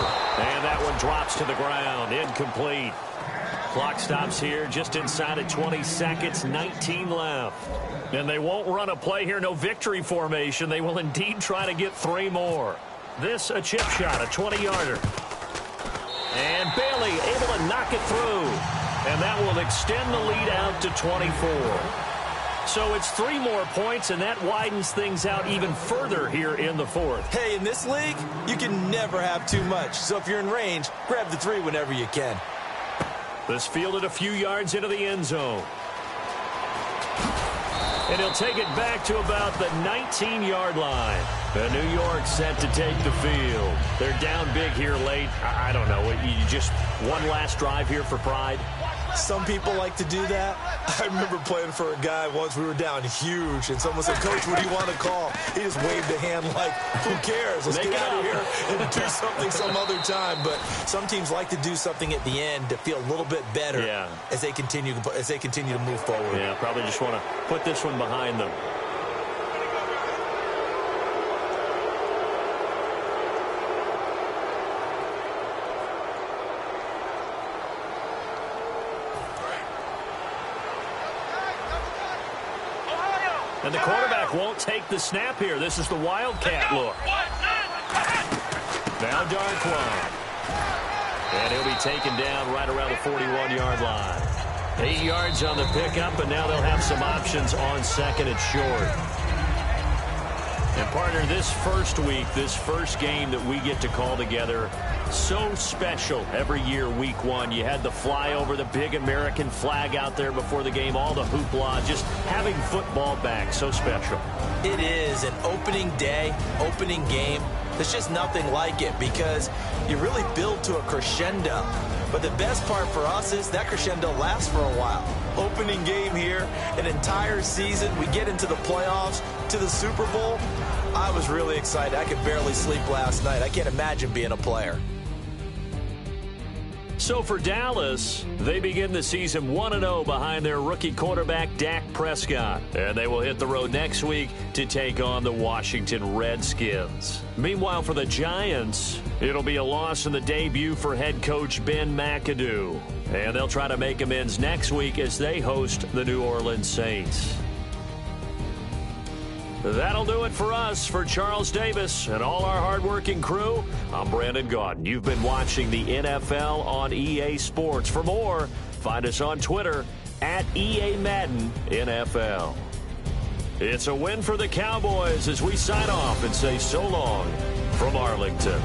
And that one drops to the ground. Incomplete. Clock stops here just inside of 20 seconds, 19 left. And they won't run a play here, no victory formation. They will indeed try to get 3 more. This a chip shot, a 20-yarder. And Bailey able to knock it through. And that will extend the lead out to 24. So it's 3 more points, and that widens things out even further here in the 4th. Hey, in this league, you can never have too much. So if you're in range, grab the 3 whenever you can. This fielded a few yards into the end zone. And he'll take it back to about the 19-yard line. The New York set to take the field. They're down big here late. I don't know. You just one last drive here for pride? Some people like to do that. I remember playing for a guy once. We were down huge, and someone said, "Coach, what do you want to call?" He just waved a hand like, "Who cares? Let's get out of here and do something some other time." But some teams like to do something at the end to feel a little bit better as they continue to move forward. Yeah, probably just want to put this one behind them. And the quarterback won't take the snap here. This is the Wildcat look. Now Darquan. And he'll be taken down right around the 41-yard line. 8 yards on the pickup, and now they'll have some options on 2nd and short. And, partner, this first week, this first game that we get to call together, so special every year, week 1. You had the flyover, the big American flag out there before the game, all the hoopla, just having football back, so special. It is an opening day, opening game. There's just nothing like it because you really build to a crescendo. But the best part for us is that crescendo lasts for a while. Opening game here, an entire season. We get into the playoffs, to the Super Bowl. I was really excited. I could barely sleep last night. I can't imagine being a player. So for Dallas, they begin the season 1-0 behind their rookie quarterback, Dak Prescott. And they will hit the road next week to take on the Washington Redskins. Meanwhile, for the Giants, it'll be a loss in the debut for head coach Ben McAdoo. And they'll try to make amends next week as they host the New Orleans Saints. That'll do it for us. For Charles Davis and all our hardworking crew, I'm Brandon Gaudin. You've been watching the NFL on EA Sports. For more, find us on Twitter at EA Madden NFL. It's a win for the Cowboys as we sign off and say so long from Arlington.